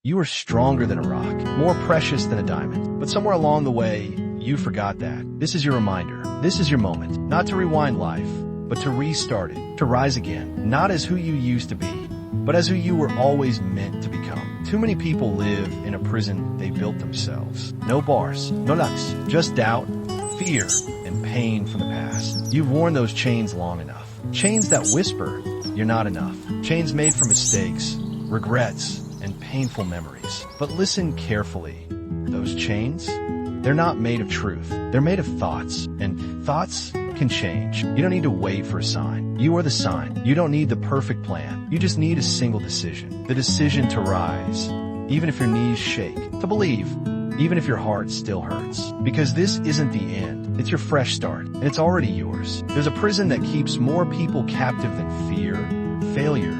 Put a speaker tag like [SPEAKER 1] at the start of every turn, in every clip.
[SPEAKER 1] You are stronger than a rock, more precious than a diamond. But somewhere along the way, you forgot that. This is your reminder. This is your moment. Not to rewind life, but to restart it. To rise again. Not as who you used to be, but as who you were always meant to become. Too many people live in a prison they built themselves. No bars, no locks, just doubt, fear, and pain from the past. You've worn those chains long enough. Chains that whisper, you're not enough. Chains made from mistakes, regrets, and painful memories. But listen carefully. Those chains, they're not made of truth. They're made of thoughts, and thoughts can change. You don't need to wait for a sign. You are the sign. You don't need the perfect plan. You just need a single decision. The decision to rise, even if your knees shake. To believe, even if your heart still hurts. Because this isn't the end. It's your fresh start, and it's already yours. There's a prison that keeps more people captive than fear, failure,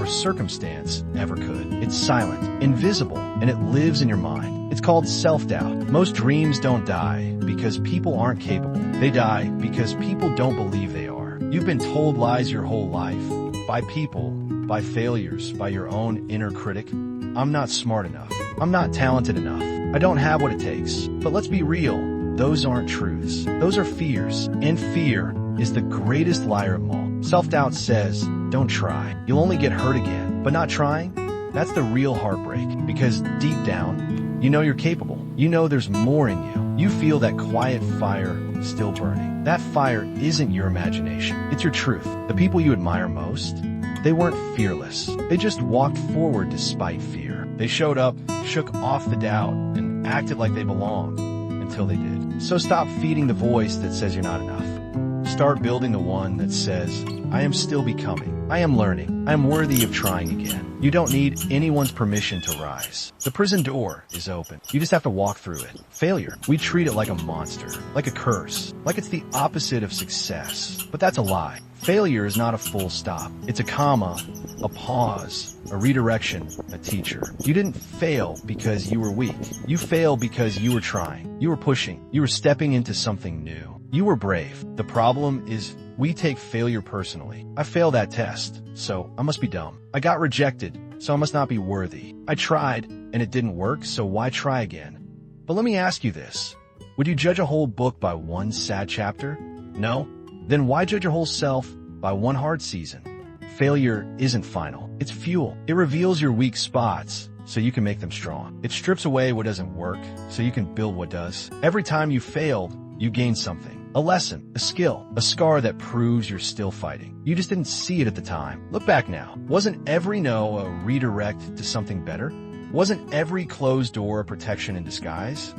[SPEAKER 1] or circumstance ever could. It's silent, invisible, and it lives in your mind. It's called self-doubt. Most dreams don't die because people aren't capable. They die because people don't believe they are. You've been told lies your whole life. By people, by failures, by your own inner critic. I'm not smart enough. I'm not talented enough. I don't have what it takes. But let's be real. Those aren't truths. Those are fears. And fear is the greatest liar of all. Self-doubt says, don't try. You'll only get hurt again. But not trying? That's the real heartbreak. Because deep down, you know you're capable. You know there's more in you. You feel that quiet fire still burning. That fire isn't your imagination. It's your truth. The people you admire most, they weren't fearless. They just walked forward despite fear. They showed up, shook off the doubt, and acted like they belonged until they did. So stop feeding the voice that says you're not enough. Start building the one that says, I am still becoming. I am learning. I am worthy of trying again. You don't need anyone's permission to rise. The prison door is open. You just have to walk through it. Failure, we treat it like a monster, like a curse, like it's the opposite of success. But that's a lie. Failure is not a full stop. It's a comma, a pause, a redirection, a teacher. You didn't fail because you were weak. You failed because you were trying. You were pushing. You were stepping into something new. You were brave. The problem is we take failure personally. I failed that test, so I must be dumb. I got rejected, so I must not be worthy. I tried, and it didn't work, so why try again? But let me ask you this. Would you judge a whole book by one sad chapter? No? Then why judge your whole self by one hard season? Failure isn't final. It's fuel. It reveals your weak spots so you can make them strong. It strips away what doesn't work so you can build what does. Every time you failed, you gained something. A lesson, a skill, a scar that proves you're still fighting. You just didn't see it at the time. Look back now. Wasn't every no a redirect to something better? Wasn't every closed door a protection in disguise?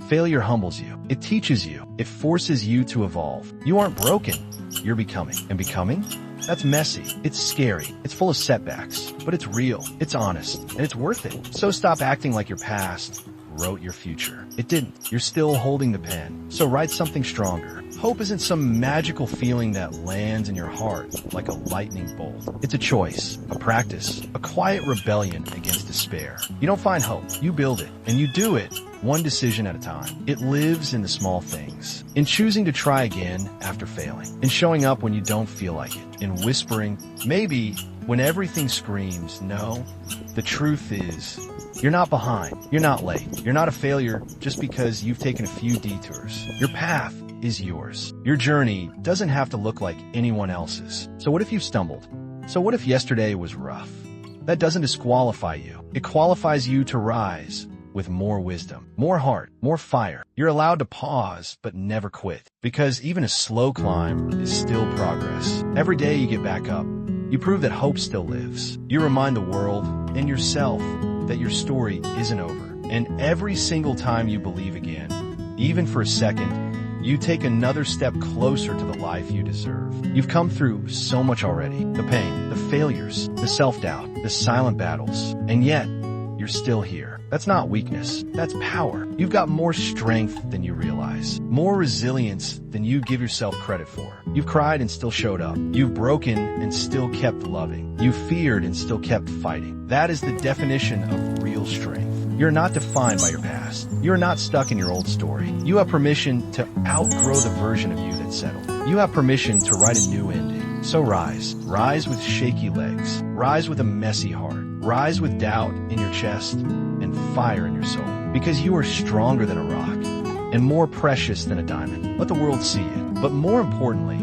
[SPEAKER 1] Failure humbles you. It teaches you. It forces you to evolve. You aren't broken. You're becoming. And becoming? That's messy. It's scary. It's full of setbacks. But it's real. It's honest. And it's worth it. So stop acting like your past wrote your future. It didn't. You're still holding the pen. So write something stronger. Hope isn't some magical feeling that lands in your heart like a lightning bolt. It's a choice, a practice, a quiet rebellion against despair. You don't find hope. You build it. And you do it one decision at a time. It lives in the small things. In choosing to try again after failing. In showing up when you don't feel like it. In whispering, maybe, when everything screams no. The truth is, you're not behind. You're not late. You're not a failure just because you've taken a few detours. Your path is yours. Your journey doesn't have to look like anyone else's. So what if you stumbled? So what if yesterday was rough? That doesn't disqualify you. It qualifies you to rise with more wisdom, more heart, more fire. You're allowed to pause, but never quit. Because even a slow climb is still progress. Every day you get back up, you prove that hope still lives. You remind the world and yourself that your story isn't over. And every single time you believe again, even for a second, you take another step closer to the life you deserve. You've come through so much already. The pain, the failures, the self-doubt, the silent battles. And yet, you're still here. That's not weakness. That's power. You've got more strength than you realize. More resilience than you give yourself credit for. You've cried and still showed up. You've broken and still kept loving. You've feared and still kept fighting. That is the definition of real strength. You're not defined by your past. You're not stuck in your old story. You have permission to outgrow the version of you that settled. You have permission to write a new ending. So rise. Rise with shaky legs. Rise with a messy heart. Rise with doubt in your chest and fire in your soul. Because you are stronger than a rock and more precious than a diamond. Let the world see it. But more importantly,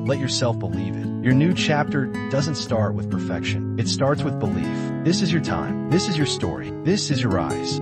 [SPEAKER 1] let yourself believe it. Your new chapter doesn't start with perfection. It starts with belief. This is your time. This is your story. This is your rise.